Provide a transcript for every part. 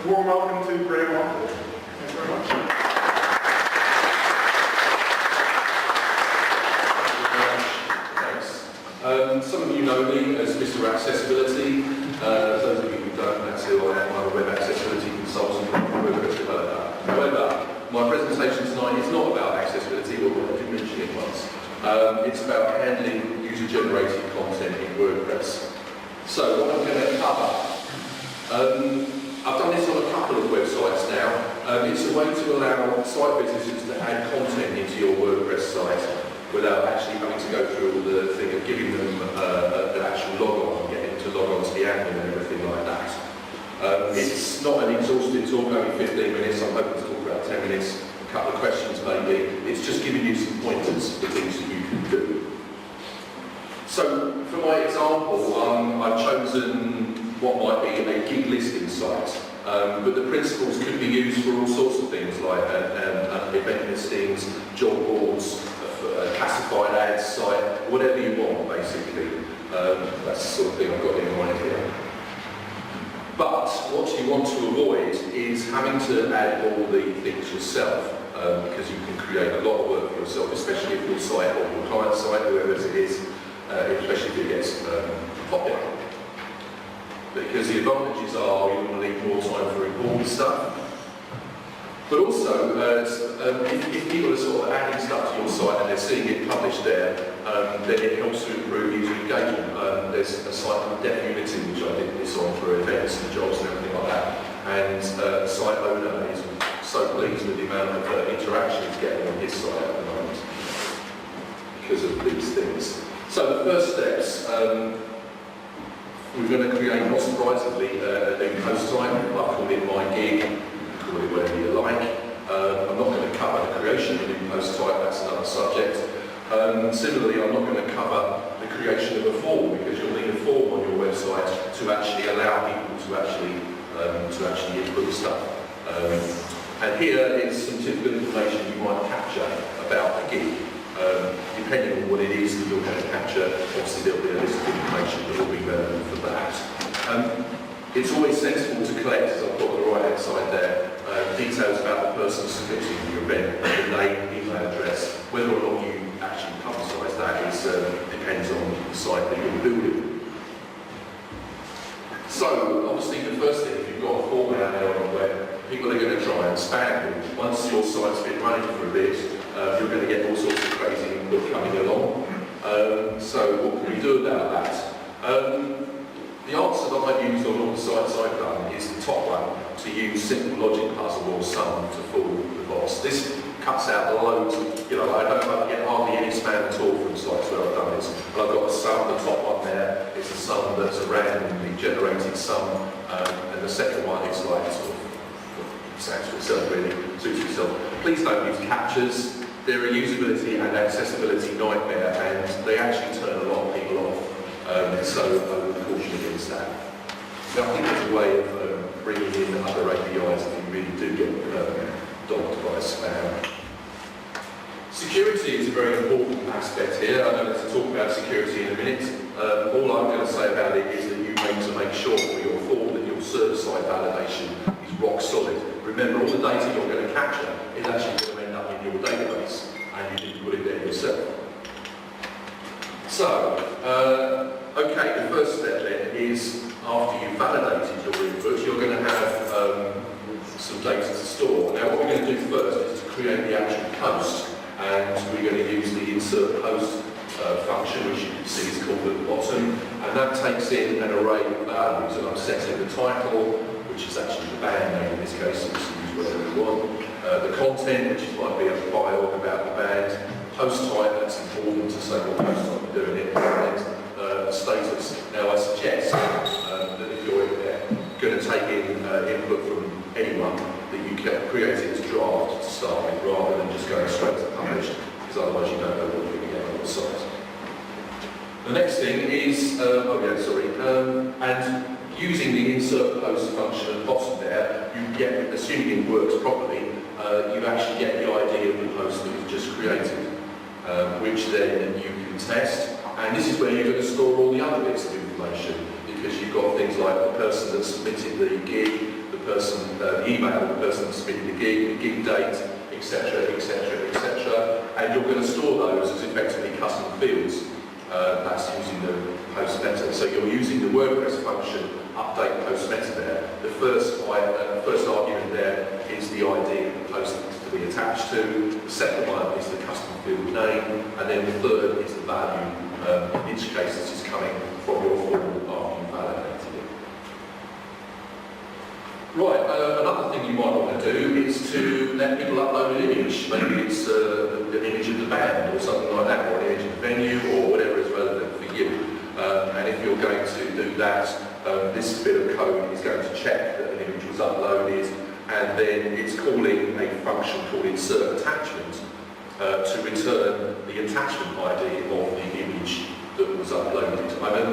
warm welcome to Graham Armfield. Thanks very much. Thanks. Some of you know me as Mr. Accessibility. Those of you who don't, that's who I am. I'm a web accessibility consultant and WordPress developer. However, my presentation tonight is not about accessibility, although I did mention it once. It's about handling user-generated content in WordPress. So what I'm going to cover, I've done this on a couple of websites now. It's a way to allow site visitors to add content into your WordPress site without actually having to go through all the thing of giving them an actual log on and getting to log on to the admin and everything like that. It's not an exhaustive talk, only 15 minutes. I'm hoping to talk about 10 minutes, a couple of questions maybe. It's just giving you some pointers for things that you can do. So, for my example, I've chosen what might be a gig listing site, but the principles could be used for all sorts of things like event listings, job boards, a classified ads site, whatever you want basically. That's the sort of thing I've got in mind here. But what you want to avoid is having to add all the things yourself, because you can create a lot of work for yourself, especially if your site or your client site, whoever it is, especially if it gets popular. Because the advantages are you want to leave more time for important stuff, but also if people are sort of adding stuff to your site and they're seeing it published there, then it helps to improve user engagement. There's a site called Deaf Unity, which I did this on for events and jobs and everything like that, and the site owner is so pleased with the amount of interaction he's getting on his site at the moment because of these things. So the first steps, we're going to create, not surprisingly, a new post type. I've called it my gig, call it whatever you like. I'm not going to cover the creation of a new post type, that's another subject. Similarly, I'm not going to cover the creation of a form, because you'll need a form on your website to actually allow people to actually input stuff. And here is some typical information you might capture about a gig. Depending on what it is that you're going to capture, obviously there'll be a list of information that will be relevant for that. It's always sensible to collect, as I've got on the right hand side there, details about the person submitting the event, the name, email address. Whether or not you actually publicise that depends on the site that you're building. So obviously the first thing, if you've got a form out there on the web, people are going to try and spam you. Once your site's been running for a bit, you're going to get all sorts of crazy input coming along. So what can we do about that? The answer that I've used on all the sites I've done is the top one, to use simple logic puzzle or sum to fool the boss. This cuts out loads of, I don't get hardly any spam at all from sites where I've done this. And I've got a sum, the top one there is a sum that's a randomly generated sum, and the second one is like sort of sounds for itself really, suits itself. Please don't use captures. They're a usability and accessibility nightmare, and they actually turn a lot of people off. So I would caution against that. So I think there's a way of bringing in other APIs if you really do get dogged by spam. Security is a very important aspect here. I'm going to talk about security in a minute. All I'm going to say about it is that you need to make sure for your form that your server-side validation is rock solid. Remember, all the data you're going to capture is actually going to end up in your database, and you need to put it there yourself. So, okay, the first step then is, after you've validated your input, you're going to have some data to store. Now what we're going to do first is to create the actual post, and we're going to use the insert post function, which you can see is called at the bottom, and that takes in an array of values, and I'm setting the title, which is actually the band name in this case, so we can use whatever we want, the content, which might be a bio about the band, post type, that's important to say what post type you're doing it, and status. Now I suggest that if you're going to take in input from anyone, that you can create it as draft to start with, rather than just going straight to publish, because otherwise you don't know what you're going to get on the site. The next thing is, and using the insert post function at the bottom there, you get, assuming it works properly, you actually get the ID of the post that you've just created, which then you can test. And this is where you're going to store all the other bits of information, because you've got things like the person that submitted the gig, the person, the email of the person who submitted the gig date, etc., etc., etc., and you're going to store those as effectively custom fields. That's using the post meta. So you're using the WordPress function update post meta there. The first argument there is the ID of the post to be attached to. The second one is the custom field name, and then the third is the value. In each case, this is coming from your form after you validated it. Right, another thing you might want to do is to let people upload an image. Maybe it's an image of the band or something like that, or an image of the venue, or whatever is relevant for you. And if you're going to do that, this bit of code is going to check that an image was uploaded, and then it's calling a function called insert attachment to return the attachment ID of the image that was uploaded.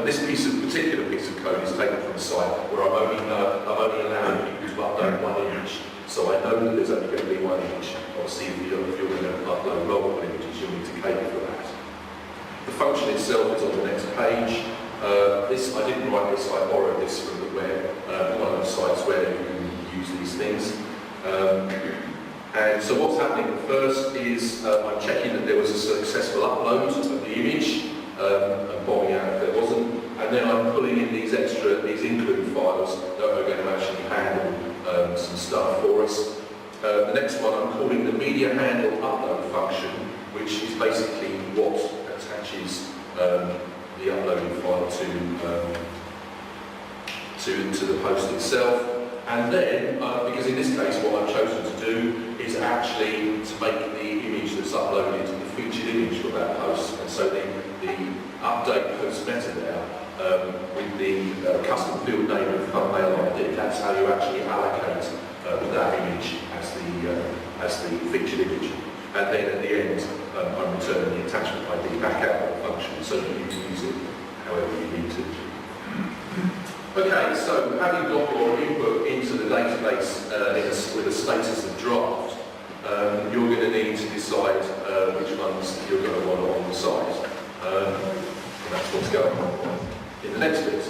This particular piece of code is taken from a site where I'm only allowing people to upload one image, so I know that there's only going to be one image. Obviously, if you're going to upload multiple images, you'll need to cater for that. The function itself is on the next page. I didn't write this, I borrowed this from the web, one of the sites where you can use these things. And so what's happening first is I'm checking that there was a successful upload of the image, and bombing out if there wasn't, and then I'm pulling in these include files that are going to actually handle some stuff for us. The next one, I'm calling the media handle upload function, which is basically what attaches the uploading file to the post itself. And then, because in this case what I've chosen to do is actually to make the image that's uploaded the featured image for that post. And so the update post meta there with the custom field name and thumbnail ID, that's how you actually allocate that image as the featured image. And then at the end, I'm returning the attachment ID back out of the function so that you can use it however you need to. Okay, so having got your input into the database with a status of draft, you're going to need to decide which ones you're going to want on the site. And that's what's going on in the next bit.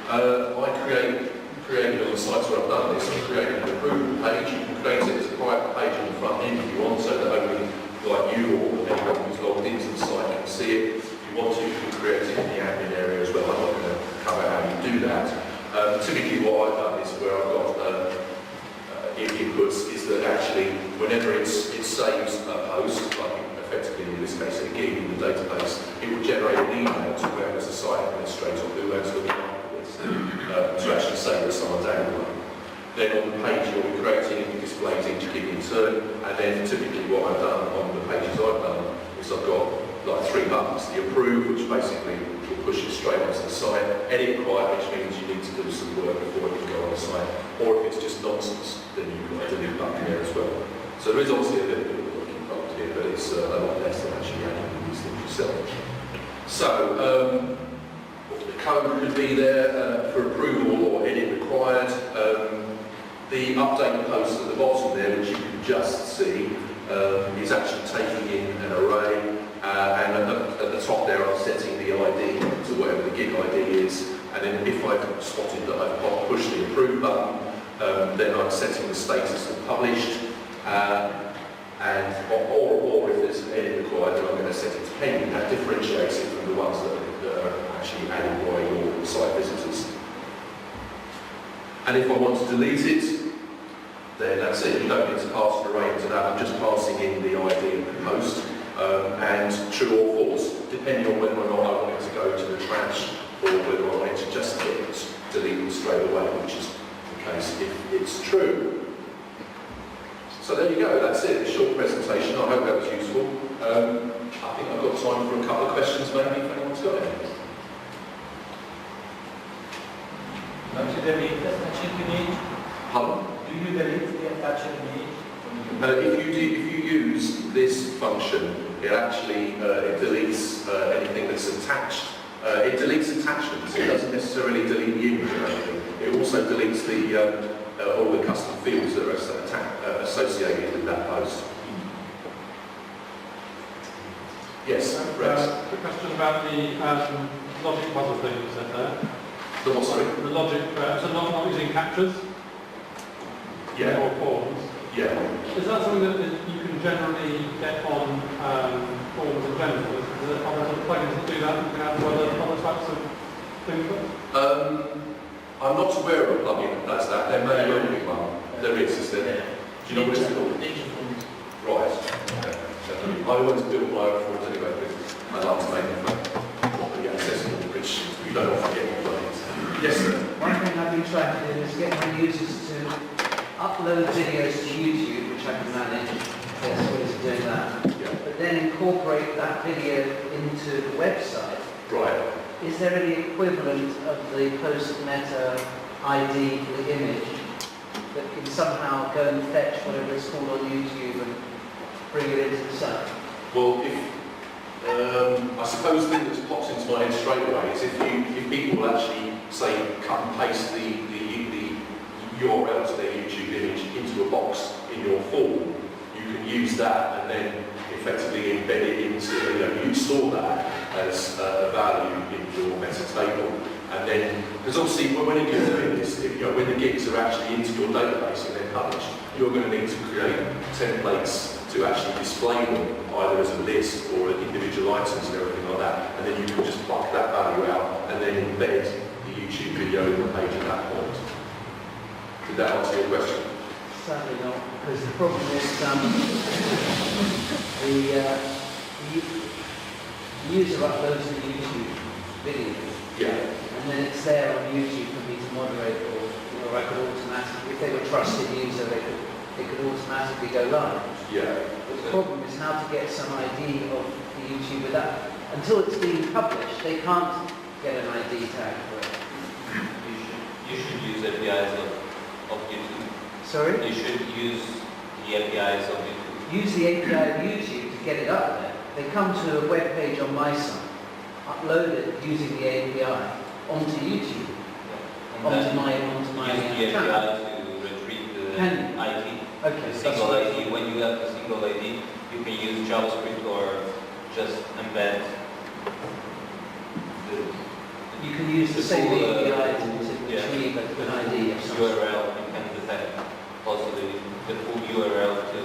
I created on the sites where I've done this, I created an approval page. You can create it as a private page on the front end if you want, so that only like you or anyone who's logged into the site can see it. If you want to, you can create it in the admin area as well. I'm not going to cover how you do that. Typically what I've done is where I've got inputs is that actually whenever it saves a post, like effectively in this case a gig in the database, it will generate an email to whoever's a site administrator or whoever's looking after this to actually say that someone's added one. Then on the page you'll be creating and displays each gig in turn, and then typically what I've done on the pages I've done is I've got like 3 buttons. The approve, which basically will push it straight onto the site. Edit required, which means you need to do some work before it can go on the site. Or if it's just nonsense, then you've got a delete button there as well. So there is obviously a little bit of work involved here, but it's a lot less than actually adding these things yourself. So the code could be there for approval or edit required. The update post at the bottom there, which you can just see, is actually taking in an array. And at the top there I'm setting the ID to whatever the gig ID is, and then if I've spotted that I've pushed the approve button, then I'm setting the status to published, or if there's an edit required, then I'm going to set it to pending. That differentiates it from the ones that are actually added by your site visitors. And if I want to delete it, then that's it. You don't need to pass an array into that. I'm just passing in the ID of the post. And true or false, depending on whether or not I want it to go to the trash or whether I want it to just get deleted straight away, which is the case if it's true. So there you go, that's it, a short presentation. I hope that was useful. I think I've got time for a couple of questions maybe if anyone's got any. Don't you delete the attaching image? Pardon? Do you delete the attaching image? If you use this function, it actually deletes anything that's attached. It deletes attachments. It doesn't necessarily delete the image or anything. It also deletes all the custom fields that are associated with that post. Yes, Rex. Quick question about the logic puzzle thing you said there. The what, sorry? The logic, so not using captures. Yeah. or forms. Yeah. Is that something that you can generally get on forms in general? Are there other sort of plugins that do that? You can add other types of things? I'm not aware of a plugin that does that. There may well be one. There is there? Do you know what it's called? Right. Okay. I always build my own forms anyway, because I like to make them properly accessible, which you don't often get with plugins. Yes, sir. One thing I've been trying to do is get my users to upload videos to YouTube, which I can manage. There's ways of doing that. Yeah. But then incorporate that video into the website. Right. Is there any equivalent of the post-meta ID for the image that can somehow go and fetch whatever it's called on YouTube and bring it into the site? Well, I suppose the thing that pops into my head straight away is if people will actually say cut and paste the URL to their YouTube image into a box in your form, you can use that and then effectively embed it into, you store that as a value in your meta table. And then, because obviously when you're doing this, when the gigs are actually into your database and then published, you're going to need to create templates to actually display them either as a list or individual items and everything like that. And then you can just pluck that value out and then embed the YouTube video in the page at that point. Did that answer your question? Sadly not, because the problem is the user uploads the YouTube video. Yeah. And then it's there on YouTube for me to moderate, or I could automatically, if they were a trusted user, they could automatically go live. Yeah. The problem is how to get some ID of the YouTube without, until it's being published, they can't get an ID tag for it. You should use APIs of YouTube. Sorry? You should use the APIs of YouTube. Use the API of YouTube to get it up there. They come to a web page on my site, upload it using the API onto YouTube, onto my use the channel. API to retrieve the ID. Okay, The single ID. When you have a single ID, you can use JavaScript or just embed you can use the same full, API to retrieve an ID of some sort. URL. You can detect also the full URL to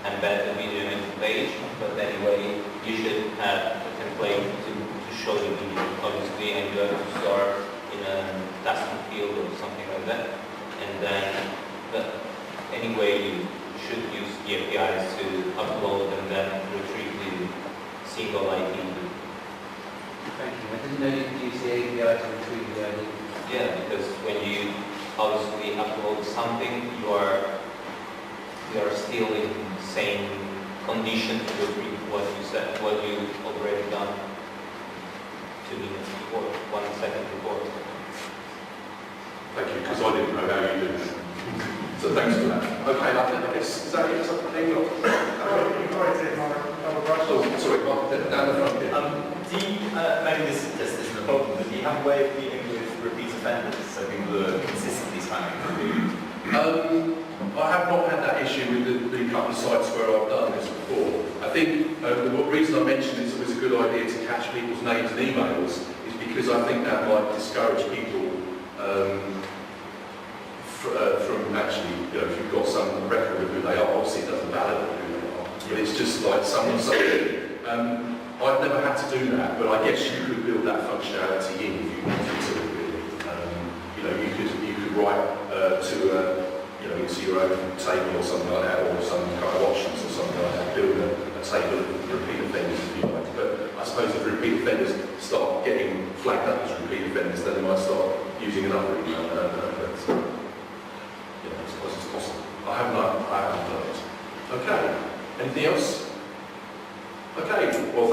embed the video in the page. But anyway, you should have a template to show the video, obviously, and you have to start in a custom field or something like that. And then, but anyway, you should use the APIs to upload and then retrieve the single ID. Thank you. I didn't know you could use the API to retrieve the ID. Yeah, because when you obviously upload something, you are still in the same condition to retrieve what you said, what you already done 2 minutes before, 1 second before. Thank you, because I didn't know how you did that. So thanks for that. Okay, I guess, is that it? Something else? You've already taken on another brush. Oh, sorry, Mark, down the front here. Do you, maybe this isn't a problem, but do you have a way of dealing with repeat offenders, so people who are consistently spamming through? I have not had that issue with the couple of sites where I've done this before. I think the reason I mentioned it's always a good idea to catch people's names and emails is because I think that might discourage people from actually, if you've got some record of who they are, obviously it doesn't validate who they are. But it's just like someone saying, I've never had to do that, but I guess you could build that functionality in if you wanted to, really. You could write into your own table or something like that, or some kind of options or something like that, build a table of repeat offenders if you like. But I suppose if repeat offenders start getting flagged up as repeat offenders, then they might start using another email. I suppose it's possible. I haven't done it. Okay. Anything else? Okay. Well,